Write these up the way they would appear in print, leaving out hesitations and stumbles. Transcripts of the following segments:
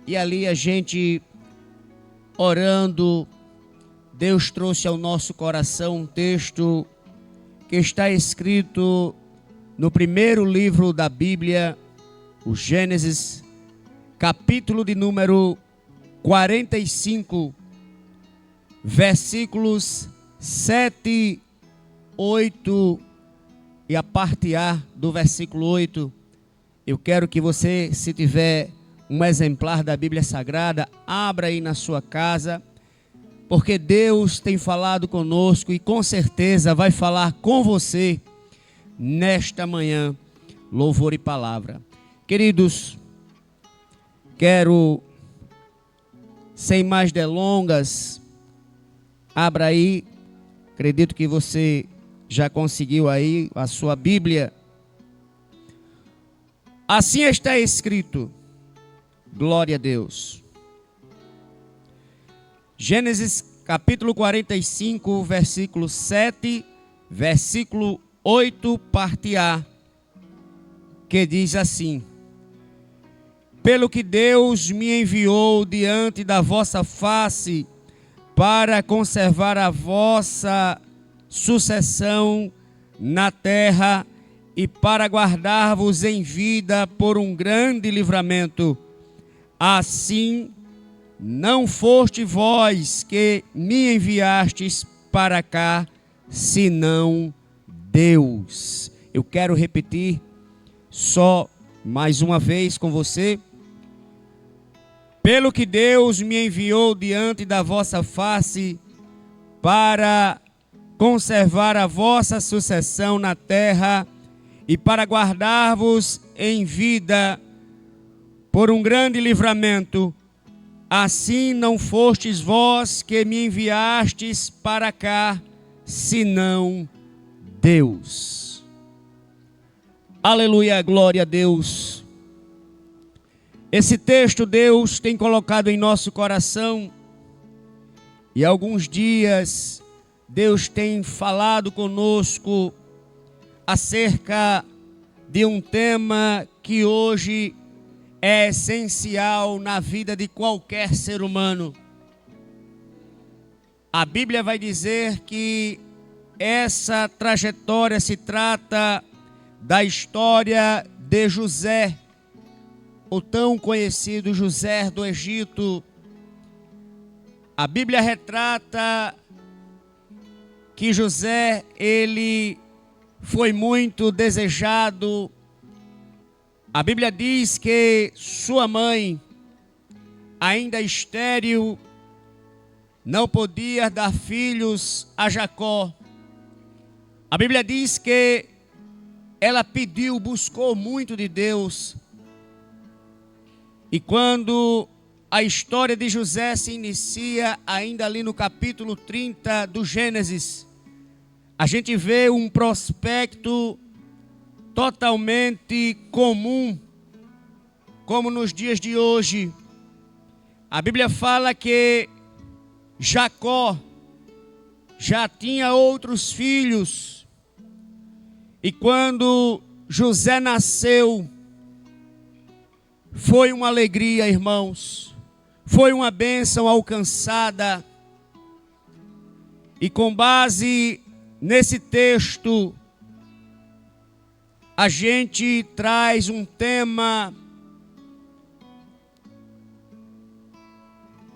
E ali a gente orando, Deus trouxe ao nosso coração um texto que está escrito no primeiro livro da Bíblia, o Gênesis, capítulo de número 45, versículos 7, 8 e a parte A do versículo 8. Eu quero que você, se tiver um exemplar da Bíblia Sagrada, abra aí na sua casa, porque Deus tem falado conosco e com certeza vai falar com você nesta manhã. Louvor e palavra. Queridos, quero, sem mais delongas, abra aí, acredito que você já conseguiu aí a sua Bíblia. Assim está escrito, glória a Deus. Gênesis capítulo 45, versículo 7, versículo 8, parte A, que diz assim: pelo que Deus me enviou diante da vossa face para conservar a vossa sucessão na terra e para guardar-vos em vida por um grande livramento. Assim, não foste vós que me enviastes para cá, senão Deus. Eu quero repetir só mais uma vez com você. Pelo que Deus me enviou diante da vossa face para conservar a vossa sucessão na terra e para guardar-vos em vida por um grande livramento, assim não fostes vós que me enviastes para cá, senão Deus. Aleluia, glória a Deus. Esse texto Deus tem colocado em nosso coração e há alguns dias Deus tem falado conosco acerca de um tema que hoje é essencial na vida de qualquer ser humano. A Bíblia vai dizer que essa trajetória se trata da história de José, o tão conhecido José do Egito. A Bíblia retrata que José, ele foi muito desejado. A Bíblia diz que sua mãe, ainda estéril, não podia dar filhos a Jacó. A Bíblia diz que ela pediu, buscou muito de Deus. E quando a história de José se inicia, ainda ali no capítulo 30 do Gênesis, a gente vê um prospecto totalmente comum, como nos dias de hoje. A Bíblia fala que Jacó já tinha outros filhos, e quando José nasceu, foi uma alegria, irmãos, foi uma bênção alcançada. E com base nesse texto, a gente traz um tema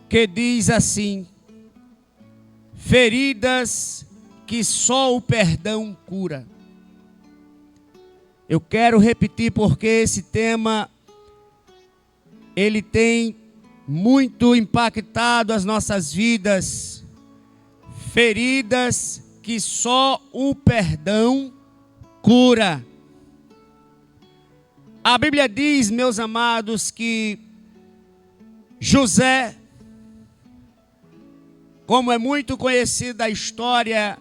que diz assim: feridas que só o perdão cura. Eu quero repetir porque esse tema ele tem muito impactado as nossas vidas. Feridas que só o perdão cura. A Bíblia diz, meus amados, que José, como é muito conhecida a história,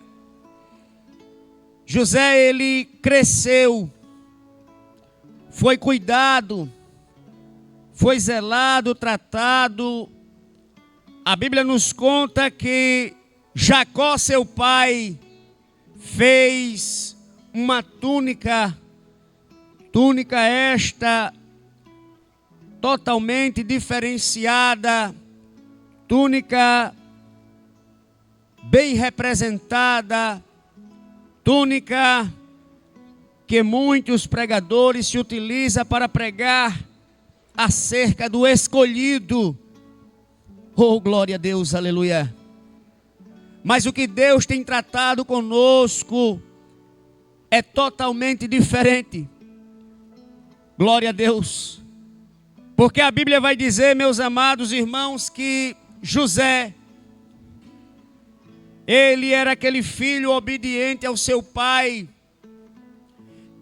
José, ele cresceu, foi cuidado, foi zelado, tratado. A Bíblia nos conta que Jacó, seu pai, fez uma túnica esta totalmente diferenciada, túnica bem representada, túnica que muitos pregadores se utilizam para pregar acerca do escolhido. Oh, glória a Deus, aleluia. Mas o que Deus tem tratado conosco é totalmente diferente. Glória a Deus. Porque a Bíblia vai dizer, meus amados irmãos, que José, ele era aquele filho obediente ao seu pai.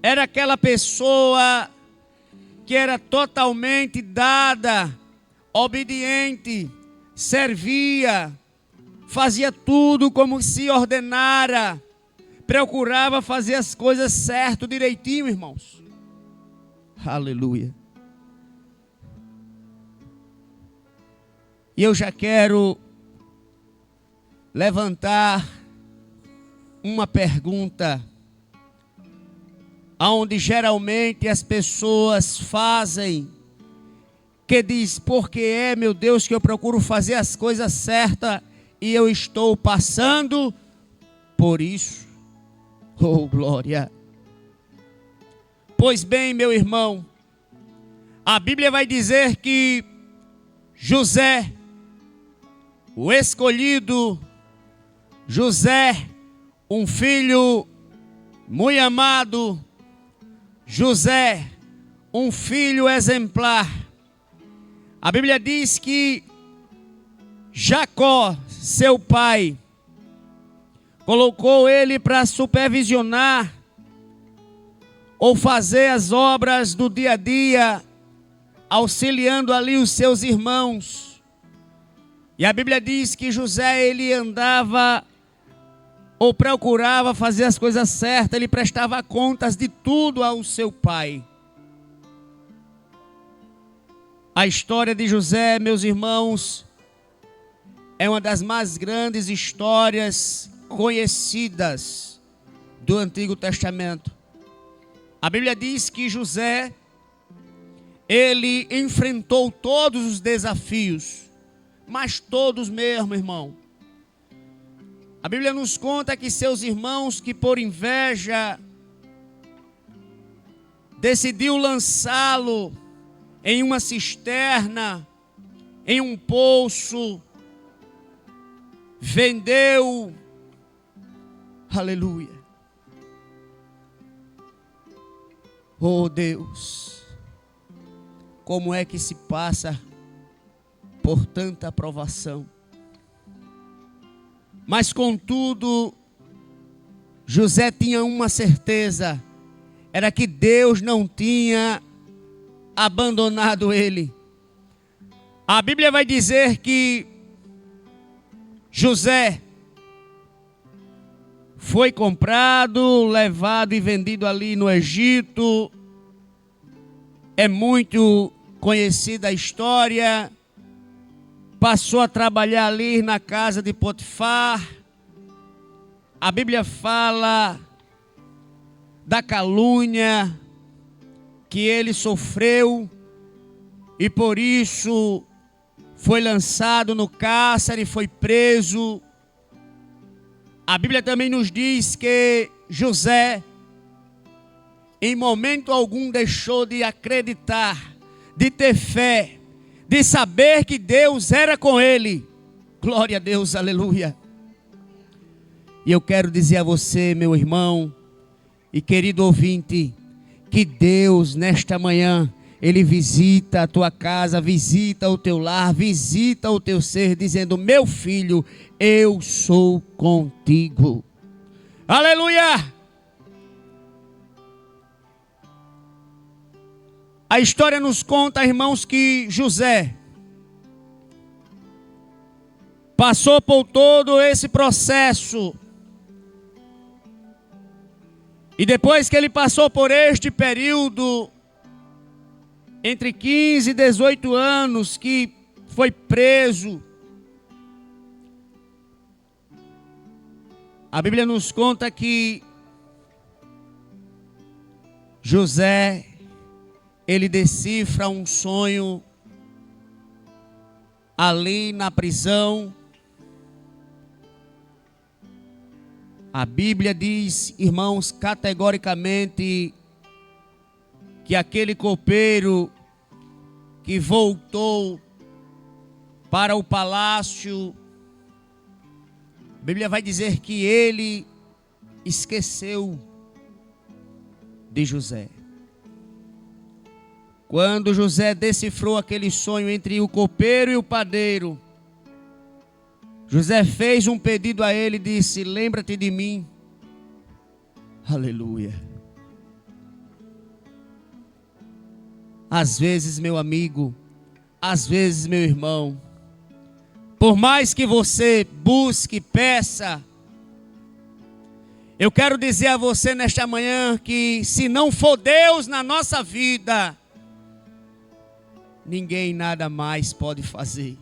Era aquela pessoa que era totalmente dada, obediente, servia, fazia tudo como se ordenara, procurava fazer as coisas certo, direitinho, irmãos. Aleluia. E eu já quero levantar uma pergunta, aonde geralmente as pessoas fazem, que diz, porque é, meu Deus, que eu procuro fazer as coisas certas e eu estou passando por isso. Oh, glória. Pois bem, meu irmão, a Bíblia vai dizer que José, o escolhido, José, um filho muito amado, José, um filho exemplar. A Bíblia diz que Jacó, seu pai, colocou ele para supervisionar ou fazer as obras do dia a dia, auxiliando ali os seus irmãos. E a Bíblia diz que José, ele andava ou procurava fazer as coisas certas, ele prestava contas de tudo ao seu pai. A história de José, meus irmãos, é uma das mais grandes histórias conhecidas do Antigo Testamento. A Bíblia diz que José, ele enfrentou todos os desafios, mas todos mesmo, irmão. A Bíblia nos conta que seus irmãos, que por inveja, decidiu lançá-lo em uma cisterna, em um poço, vendeu, aleluia. Oh Deus, como é que se passa por tanta provação? Mas contudo, José tinha uma certeza, era que Deus não tinha abandonado ele. A Bíblia vai dizer que José foi comprado, levado e vendido ali no Egito. É muito conhecida a história. Passou a trabalhar ali na casa de Potifar. A Bíblia fala da calúnia que ele sofreu e por isso foi lançado no cárcere, foi preso. A Bíblia também nos diz que José, em momento algum, deixou de acreditar, de ter fé, de saber que Deus era com ele. Glória a Deus, aleluia. E eu quero dizer a você, meu irmão e querido ouvinte, que Deus nesta manhã, Ele visita a tua casa, visita o teu lar, visita o teu ser, dizendo, meu filho, eu sou contigo. Aleluia! A história nos conta, irmãos, que José passou por todo esse processo. E depois que ele passou por este período, entre 15 e 18 anos, que foi preso, a Bíblia nos conta que José, ele decifra um sonho ali na prisão, a Bíblia diz, irmãos, categoricamente, que aquele copeiro que voltou para o palácio, a Bíblia vai dizer que ele esqueceu de José. Quando José decifrou aquele sonho entre o copeiro e o padeiro, José fez um pedido a ele e disse: lembra-te de mim. Aleluia. Às vezes, meu amigo, às vezes, meu irmão, por mais que você busque, peça, eu quero dizer a você nesta manhã que se não for Deus na nossa vida, ninguém nada mais pode fazer.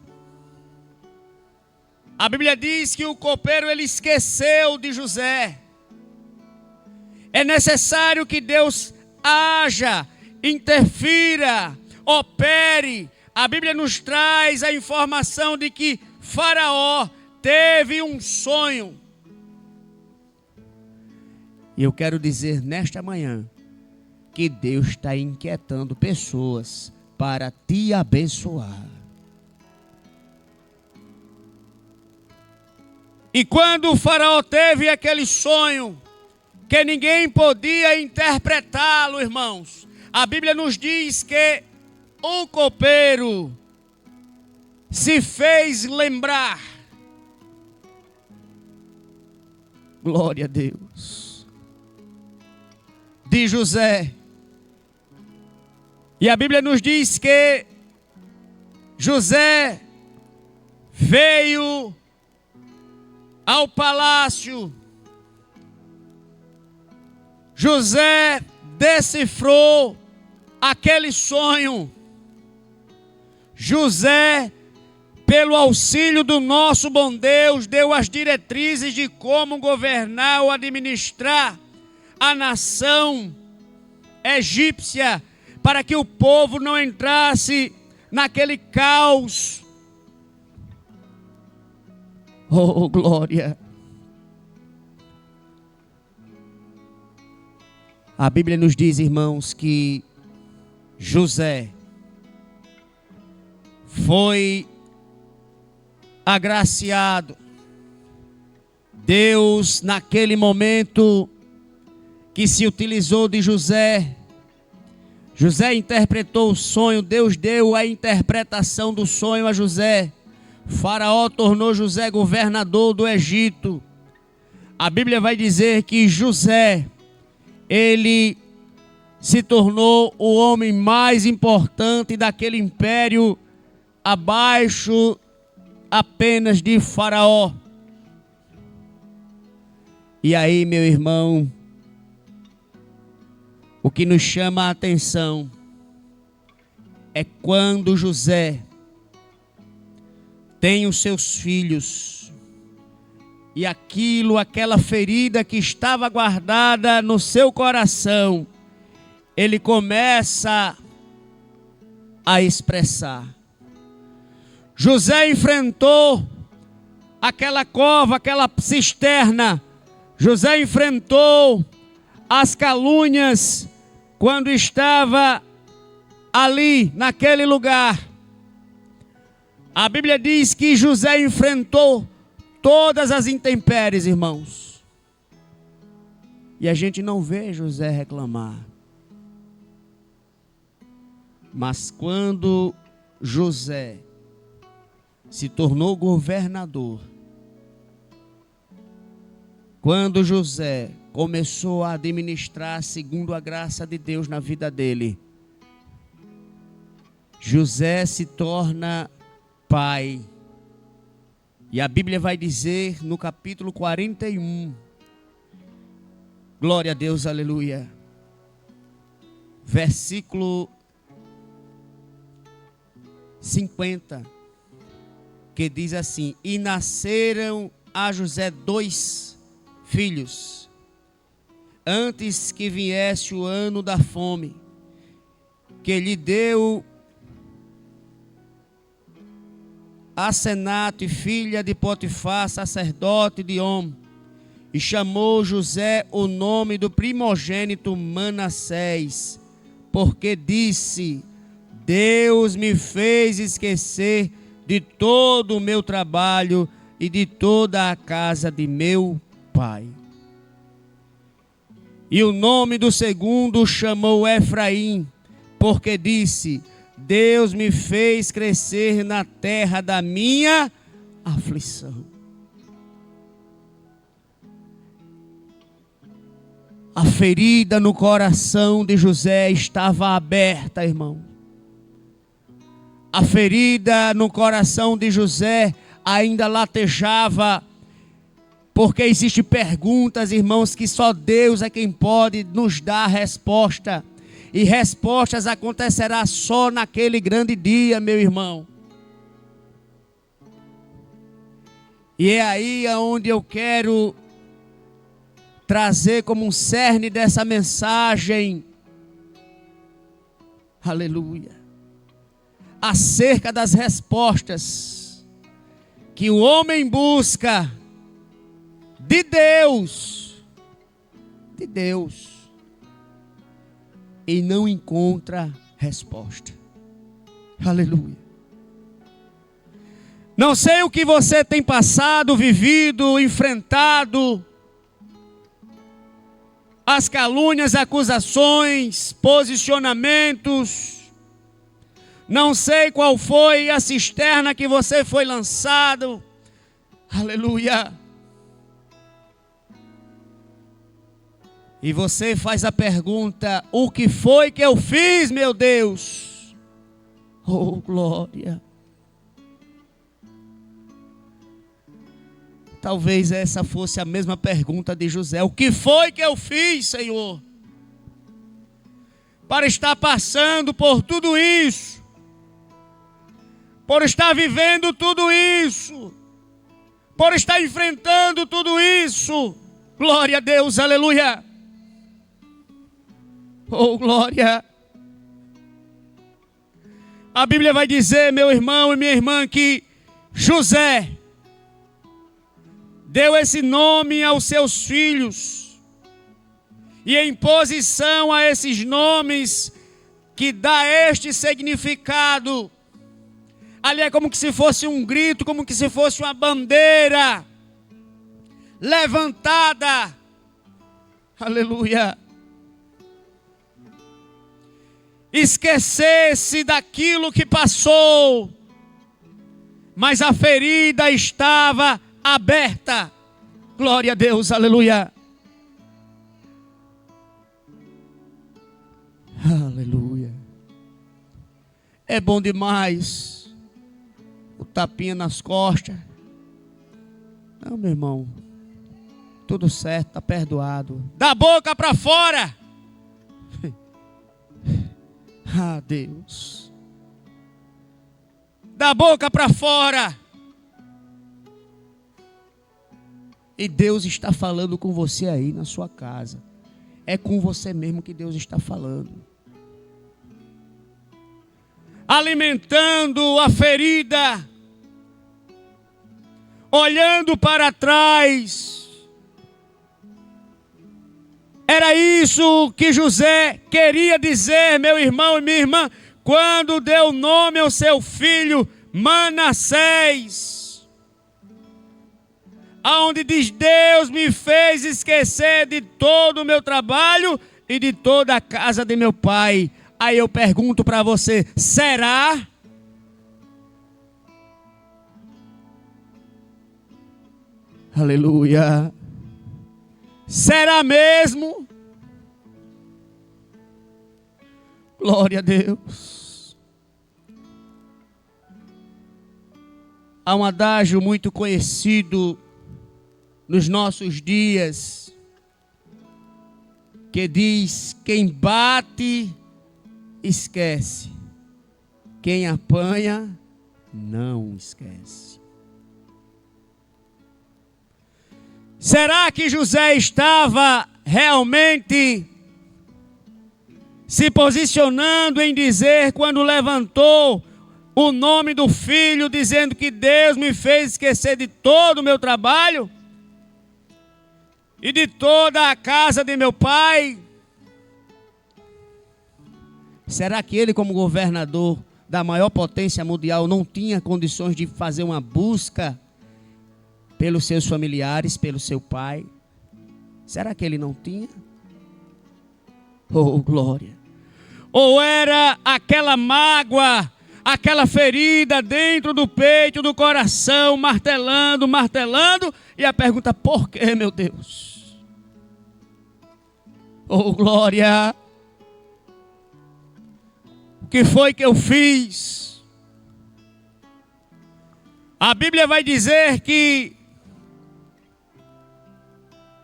A Bíblia diz que o copeiro ele esqueceu de José. É necessário que Deus haja, interfira, opere. A Bíblia nos traz a informação de que Faraó teve um sonho. E eu quero dizer nesta manhã que Deus está inquietando pessoas para te abençoar. E quando o Faraó teve aquele sonho, que ninguém podia interpretá-lo, irmãos, a Bíblia nos diz que o copeiro se fez lembrar. Glória a Deus. De José. E a Bíblia nos diz que José veio ao palácio. José decifrou aquele sonho. José, pelo auxílio do nosso bom Deus, deu as diretrizes de como governar ou administrar a nação egípcia, para que o povo não entrasse naquele caos. Oh, glória! A Bíblia nos diz, irmãos, que José foi agraciado. Deus, naquele momento que se utilizou de José, José interpretou o sonho, Deus deu a interpretação do sonho a José. Faraó tornou José governador do Egito. A Bíblia vai dizer que José, ele se tornou o homem mais importante daquele império, abaixo apenas de Faraó. E aí, meu irmão, o que nos chama a atenção é quando José tem os seus filhos e aquela ferida que estava guardada no seu coração, ele começa a expressar. José enfrentou aquela cova, aquela cisterna. José enfrentou as calúnias quando estava ali, naquele lugar. A Bíblia diz que José enfrentou todas as intempéries, irmãos. E a gente não vê José reclamar. Mas quando José se tornou governador, quando José começou a administrar segundo a graça de Deus na vida dele, José se torna pai. E a Bíblia vai dizer no capítulo 41, glória a Deus, aleluia, versículo 50, que diz assim: e nasceram a José 2 filhos, antes que viesse o ano da fome, que lhe deu Asenate, filha de Potifar, sacerdote de On, e chamou José o nome do primogênito Manassés, porque disse: Deus me fez esquecer de todo o meu trabalho e de toda a casa de meu pai. E o nome do segundo chamou Efraim, porque disse: Deus me fez crescer na terra da minha aflição. A ferida no coração de José estava aberta, irmão. A ferida no coração de José ainda latejava, porque existem perguntas, irmãos, que só Deus é quem pode nos dar a resposta. E respostas acontecerá só naquele grande dia, meu irmão. E é aí onde eu quero trazer como um cerne dessa mensagem, aleluia, acerca das respostas que o homem busca de Deus, e não encontra resposta. Aleluia. Não sei o que você tem passado, vivido, enfrentado, as calúnias, acusações, posicionamentos. Não sei qual foi a cisterna que você foi lançado. Aleluia. E você faz a pergunta: o que foi que eu fiz, meu Deus? Oh, glória. Talvez essa fosse a mesma pergunta de José: o que foi que eu fiz, Senhor, para estar passando por tudo isso, por estar vivendo tudo isso, por estar enfrentando tudo isso? Glória a Deus, aleluia. Oh, glória. A Bíblia vai dizer, meu irmão e minha irmã, que José deu esse nome aos seus filhos, e em posição a esses nomes que dá este significado, ali é como que se fosse um grito, como que se fosse uma bandeira levantada, aleluia. Esquecesse daquilo que passou, mas a ferida estava aberta. Glória a Deus, aleluia. Aleluia. É bom demais o tapinha nas costas. Não, meu irmão, tudo certo, está perdoado. Da boca para fora. Ah, Deus. Da boca para fora. E Deus está falando com você aí na sua casa. É com você mesmo que Deus está falando. Alimentando a ferida. Olhando para trás. Era isso que José queria dizer, meu irmão e minha irmã, quando deu nome ao seu filho Manassés. Aonde diz: Deus me fez esquecer de todo o meu trabalho e de toda a casa de meu pai. Aí eu pergunto para você: será? Aleluia. Será mesmo? Glória a Deus. Há um adágio muito conhecido nos nossos dias que diz: quem bate, esquece. Quem apanha, não esquece. Será que José estava realmente se posicionando em dizer, quando levantou o nome do filho, dizendo que Deus me fez esquecer de todo o meu trabalho e de toda a casa de meu pai? Será que ele, como governador da maior potência mundial, não tinha condições de fazer uma busca pelos seus familiares, pelo seu pai? Será que ele não tinha? Oh, glória! Ou era aquela mágoa, aquela ferida dentro do peito, do coração, martelando, martelando, e a pergunta: por que, meu Deus? Oh, glória! O que foi que eu fiz? A Bíblia vai dizer que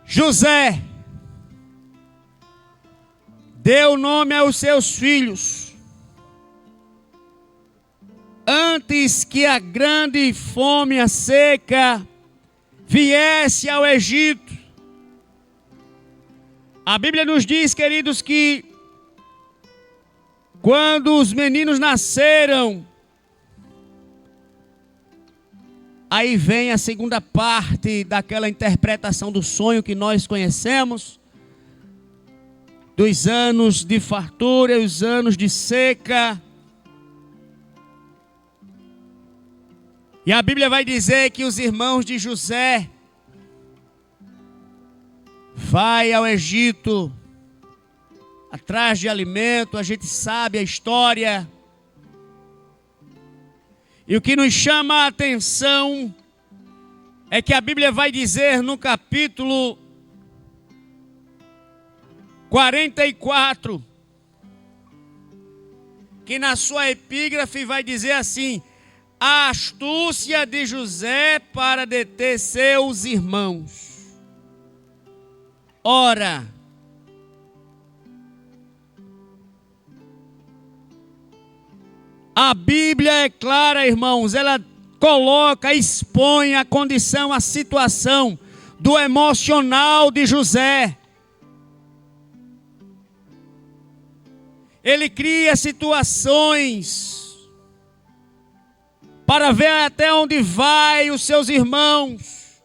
José deu nome aos seus filhos antes que a grande fome, a seca, viesse ao Egito. A Bíblia nos diz, queridos, que quando os meninos nasceram, aí vem a segunda parte daquela interpretação do sonho que nós conhecemos, dos anos de fartura e os anos de seca. E a Bíblia vai dizer que os irmãos de José vai ao Egito atrás de alimento. A gente sabe a história. E o que nos chama a atenção é que a Bíblia vai dizer no capítulo 44, que na sua epígrafe vai dizer assim: a astúcia de José para deter seus irmãos. Ora, a Bíblia é clara, irmãos, ela coloca, expõe a condição, a situação do emocional de José. Ele cria situações para ver até onde vai os seus irmãos.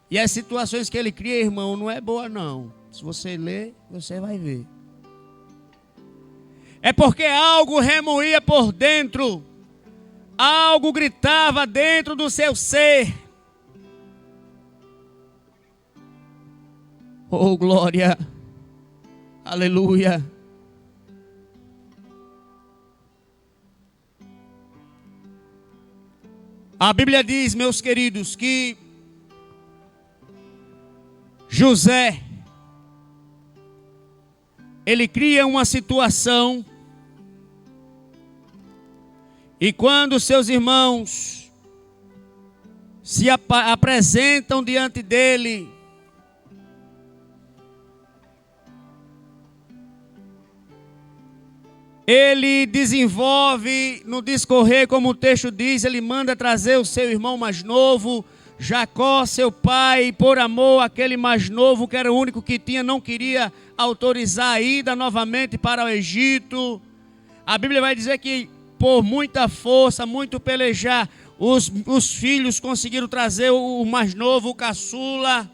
E as situações que ele cria, irmão, não é boa não. Se você ler, você vai ver. É porque algo remoía por dentro, algo gritava dentro do seu ser. Oh, glória! Aleluia! A Bíblia diz, meus queridos, que José, ele cria uma situação, e quando seus irmãos se apresentam diante dele, ele desenvolve no discorrer, como o texto diz, ele manda trazer o seu irmão mais novo, Jacó, seu pai, por amor àquele mais novo, que era o único que tinha, não queria autorizar a ida novamente para o Egito. A Bíblia vai dizer que por muita força, muito pelejar, os filhos conseguiram trazer o mais novo, o caçula.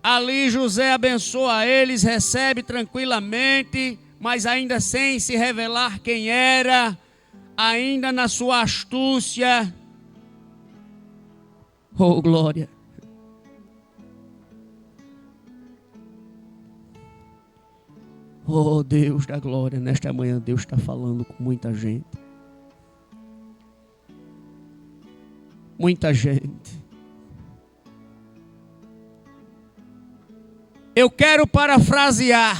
Ali José abençoa eles, recebe tranquilamente, mas ainda sem se revelar quem era, ainda na sua astúcia. Oh, glória! Oh, Deus da glória, nesta manhã Deus está falando com muita gente. Muita gente. Eu quero parafrasear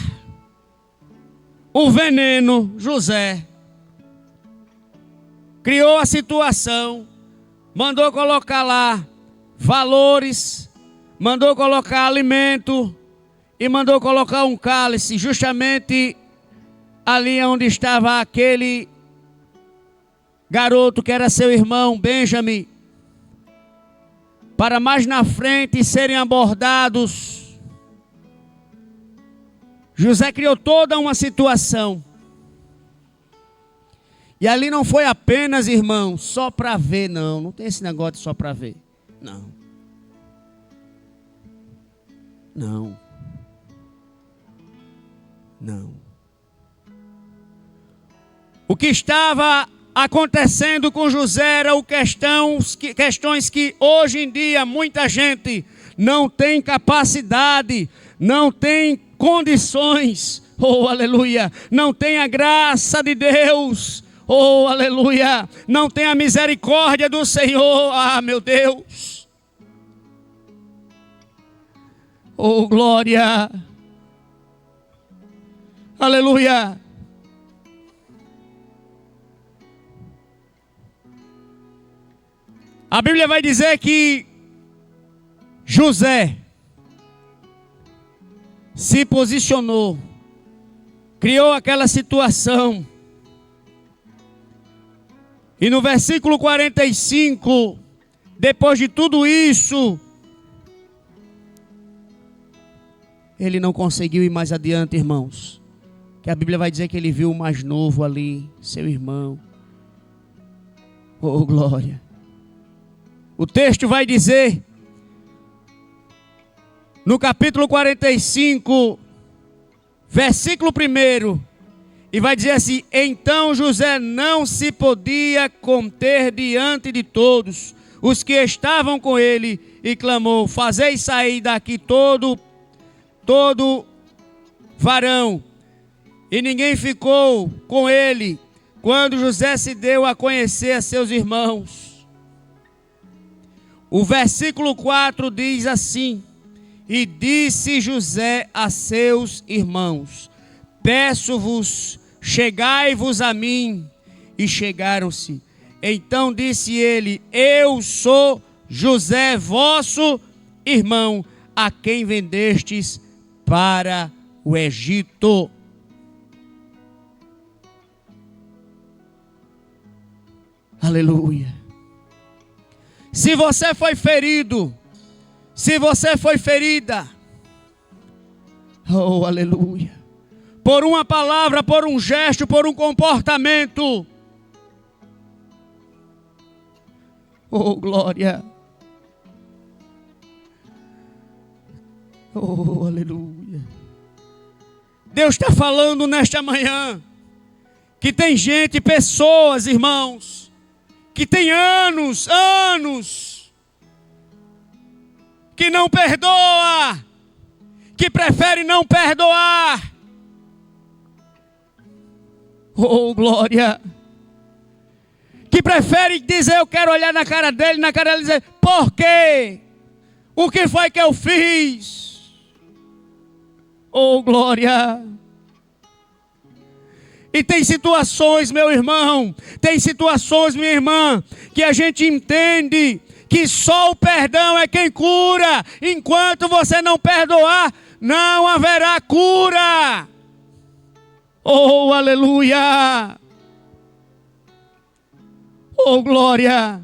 o veneno. José criou a situação, mandou colocar lá valores, mandou colocar alimento e mandou colocar um cálice justamente ali onde estava aquele garoto que era seu irmão Benjamim, para mais na frente serem abordados. José criou toda uma situação. E ali não foi apenas, irmão, só para ver, não. Não tem esse negócio de só para ver. Não. Não. Não. O que estava acontecendo com José eram questões que hoje em dia muita gente não tem capacidade, não tem condições, oh aleluia, não tem a graça de Deus, oh aleluia, não tem a misericórdia do Senhor, ah meu Deus, oh glória, aleluia. A Bíblia vai dizer que José se posicionou, criou aquela situação. E no versículo 45, depois de tudo isso, ele não conseguiu ir mais adiante, irmãos. Que a Bíblia vai dizer que ele viu o mais novo ali, seu irmão. Oh, glória. O texto vai dizer, no capítulo 45, versículo 1, e vai dizer assim: então José não se podia conter diante de todos os que estavam com ele, e clamou: fazei sair daqui todo varão. E ninguém ficou com ele, quando José se deu a conhecer a seus irmãos. O versículo 4 diz assim: e disse José a seus irmãos: peço-vos, chegai-vos a mim. E chegaram-se. Então disse ele: eu sou José, vosso irmão, a quem vendestes para o Egito. Aleluia. Se você foi ferido, se você foi ferida, oh aleluia, por uma palavra, por um gesto, por um comportamento, oh glória, oh aleluia. Deus está falando nesta manhã que tem gente, pessoas, irmãos, que tem anos, que não perdoa, que prefere não perdoar. Oh, glória. Que prefere dizer: eu quero olhar na cara dele e dizer: por quê? O que foi que eu fiz? Oh, glória. E tem situações, meu irmão, tem situações, minha irmã, que a gente entende que só o perdão é quem cura. Enquanto você não perdoar, não haverá cura. Oh, aleluia. Oh, glória.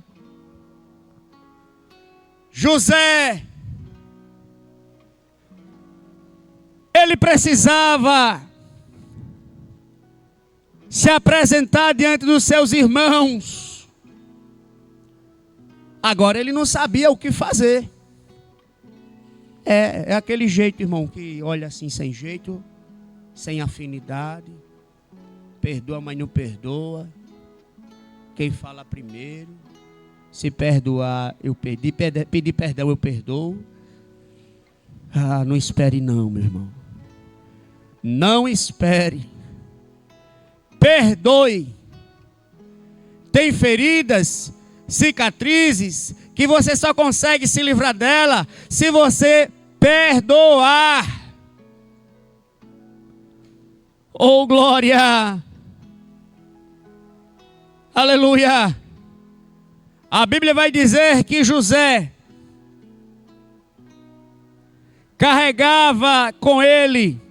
José, ele precisava se apresentar diante dos seus irmãos. Agora ele não sabia o que fazer. É aquele jeito, irmão, que olha assim sem jeito, sem afinidade, perdoa, mas não perdoa. Quem fala primeiro, se perdoar, eu pedir perdão, eu perdoo. Ah, não espere não, meu irmão. Não espere. Perdoe. Tem feridas, cicatrizes, que você só consegue se livrar dela se você perdoar. Oh, glória. Aleluia. A Bíblia vai dizer que José carregava com ele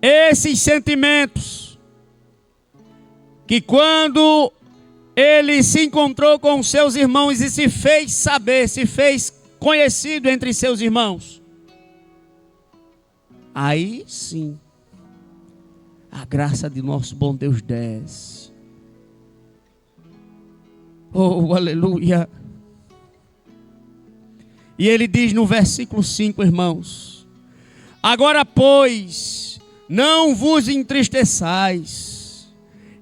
esses sentimentos, que quando ele se encontrou com seus irmãos e se fez saber, se fez conhecido entre seus irmãos, aí sim, a graça de nosso bom Deus desce. Oh, aleluia. E ele diz no versículo 5, irmãos: agora, pois, não vos entristeçais,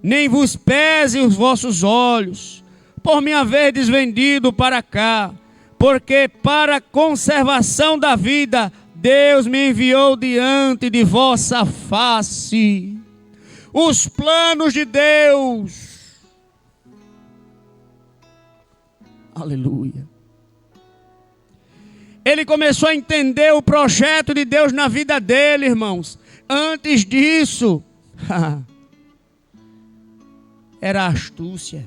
nem vos pese os vossos olhos, por me haverdes vendido para cá, porque para a conservação da vida Deus me enviou diante de vossa face. Os planos de Deus. Aleluia. Ele começou a entender o projeto de Deus na vida dele, irmãos. Antes disso, era astúcia.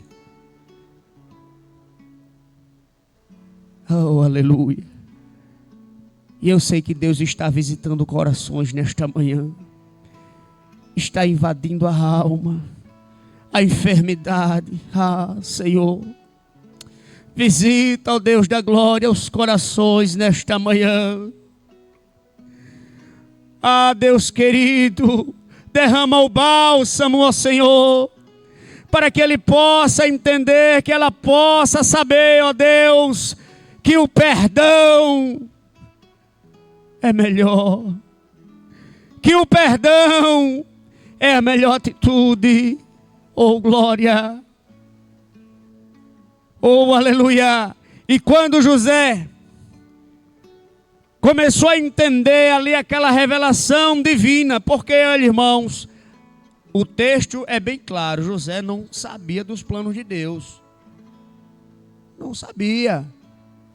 Oh, aleluia. E eu sei que Deus está visitando corações nesta manhã. Está invadindo a alma, a enfermidade. Ah, Senhor. Visita, ó Deus da glória, os corações nesta manhã. Ah, Deus querido, derrama o bálsamo, ó Senhor, para que ele possa entender, que ela possa saber, ó Deus, que o perdão é melhor. Que o perdão é a melhor atitude. Oh, glória. Oh, aleluia. E quando José começou a entender ali aquela revelação divina, porque, olha, irmãos, o texto é bem claro, José não sabia dos planos de Deus. Não sabia.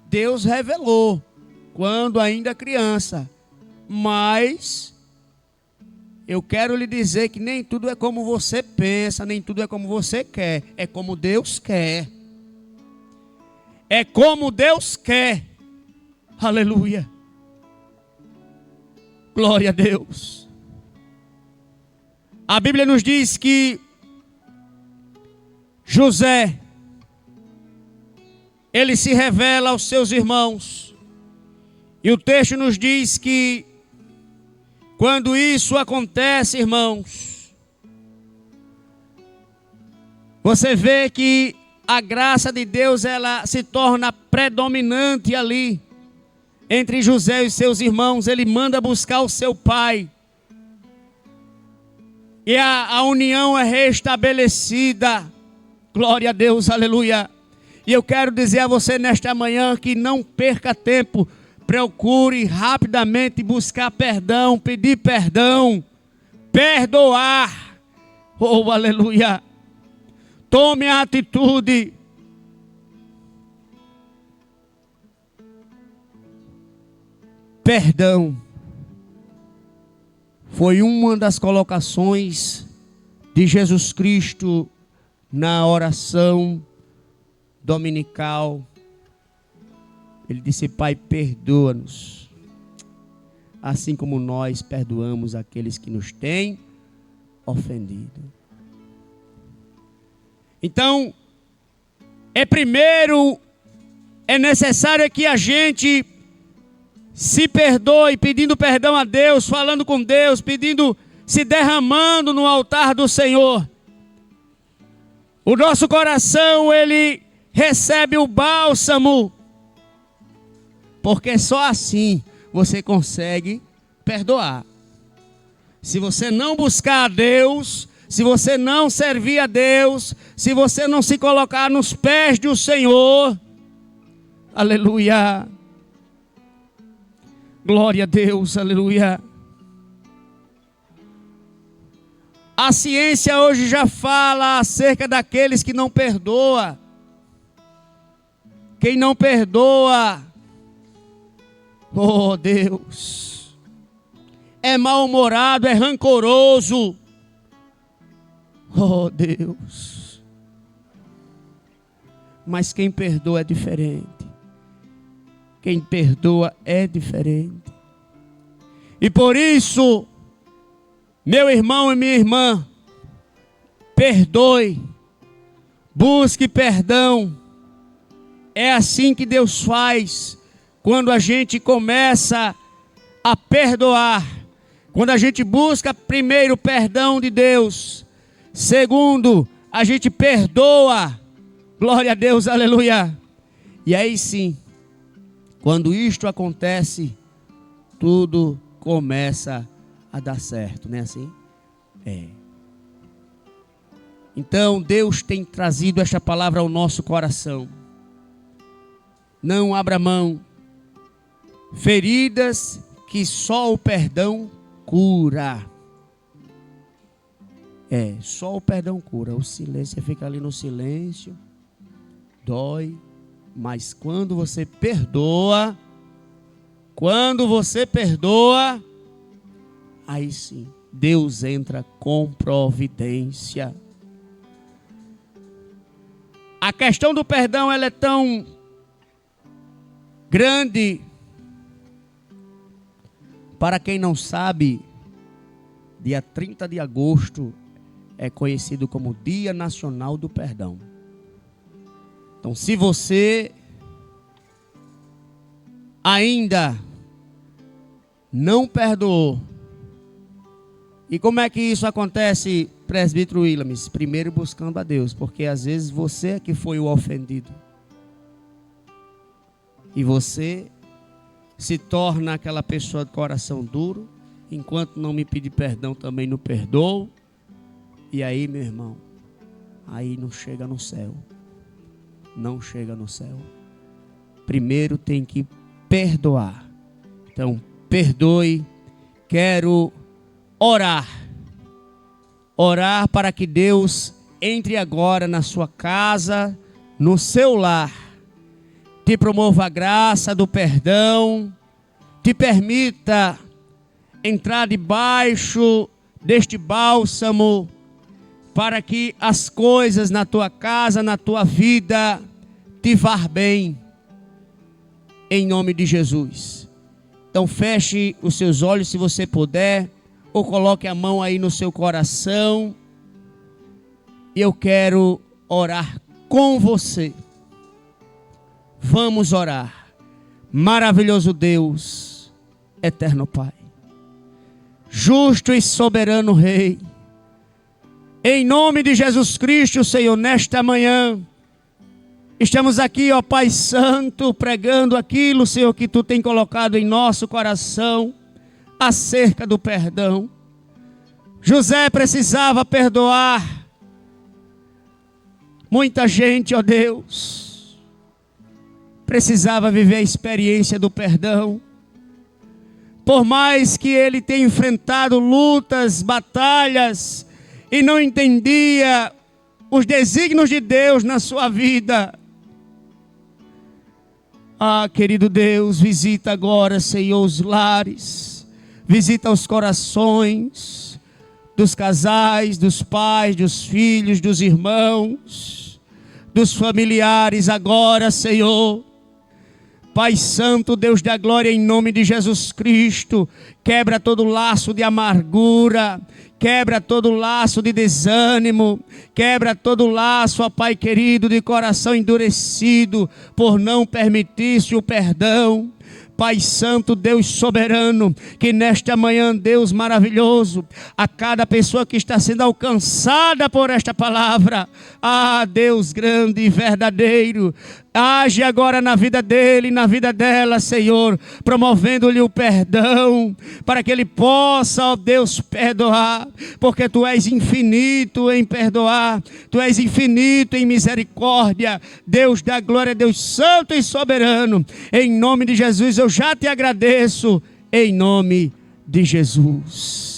Deus revelou quando ainda criança. Mas eu quero lhe dizer que nem tudo é como você pensa, nem tudo é como você quer, é como Deus quer. É como Deus quer. Aleluia. Glória a Deus. A Bíblia nos diz que José, ele se revela aos seus irmãos. E o texto nos diz que quando isso acontece, irmãos, você vê que a graça de Deus, ela se torna predominante ali. Entre José e seus irmãos, ele manda buscar o seu pai. E a união é restabelecida. Glória a Deus, aleluia. E eu quero dizer a você nesta manhã que não perca tempo. Procure rapidamente buscar perdão, pedir perdão, perdoar. Oh, aleluia. Tome a atitude. Perdão foi uma das colocações de Jesus Cristo na oração dominical. Ele disse: Pai, perdoa-nos, assim como nós perdoamos aqueles que nos têm ofendido. Então, é necessário que a gente se perdoe, pedindo perdão a Deus, falando com Deus, se derramando no altar do Senhor. O nosso coração, ele recebe o bálsamo, porque só assim você consegue perdoar. Se você não buscar a Deus, se você não servir a Deus, se você não se colocar nos pés do Senhor, aleluia, glória a Deus, aleluia. A ciência hoje já fala acerca daqueles que não perdoam. Quem não perdoa, oh Deus, é mal-humorado, é rancoroso. Oh Deus. Mas quem perdoa é diferente. Quem perdoa é diferente. E por isso, meu irmão e minha irmã, perdoe, busque perdão. É assim que Deus faz quando a gente começa a perdoar. Quando a gente busca, primeiro, o perdão de Deus. Segundo, a gente perdoa. Glória a Deus, aleluia. E aí sim, quando isto acontece, tudo começa a dar certo, não é assim? É. Então Deus tem trazido esta palavra ao nosso coração. Não abra mão. Feridas que só o perdão cura. Só o perdão cura. O silêncio, você fica ali no silêncio, dói. Mas quando você perdoa, aí sim, Deus entra com providência. A questão do perdão, ela é tão grande. Para quem não sabe, dia 30 de agosto é conhecido como Dia Nacional do Perdão. Então, se você ainda não perdoou, e como é que isso acontece, presbítero Williams? Primeiro buscando a Deus, porque às vezes você é que foi o ofendido. E você se torna aquela pessoa de coração duro, enquanto não me pedir perdão também não perdoo. E aí, meu irmão, aí não chega no céu. Não chega no céu. Primeiro tem que perdoar. Então, perdoe. Quero orar para que Deus entre agora na sua casa, no seu lar, te promova a graça do perdão, te permita entrar debaixo deste bálsamo, para que as coisas na tua casa, na tua vida, te vá bem, em nome de Jesus. Então feche os seus olhos se você puder, ou coloque a mão aí no seu coração. Eu quero orar com você. Vamos orar. Maravilhoso Deus, eterno Pai, justo e soberano Rei, em nome de Jesus Cristo, Senhor, nesta manhã, estamos aqui, ó Pai Santo, pregando aquilo, Senhor, que Tu tem colocado em nosso coração, acerca do perdão. José precisava perdoar muita gente, ó Deus, precisava viver a experiência do perdão. Por mais que ele tenha enfrentado lutas, batalhas, e não entendia os desígnios de Deus na sua vida. Ah, querido Deus, visita agora, Senhor, os lares, visita os corações dos casais, dos pais, dos filhos, dos irmãos, dos familiares agora, Senhor. Pai Santo, Deus da glória, em nome de Jesus Cristo, quebra todo laço de amargura, quebra todo laço de desânimo, quebra todo laço, ó Pai querido, de coração endurecido, por não permitir-se o perdão. Pai Santo, Deus soberano, que nesta manhã, Deus maravilhoso, a cada pessoa que está sendo alcançada por esta palavra, ah, Deus grande e verdadeiro, age agora na vida dele, na vida dela, Senhor, promovendo-lhe o perdão, para que ele possa, ó Deus, perdoar, porque Tu és infinito em perdoar, Tu és infinito em misericórdia, Deus da glória, Deus santo e soberano, em nome de Jesus eu já te agradeço, em nome de Jesus.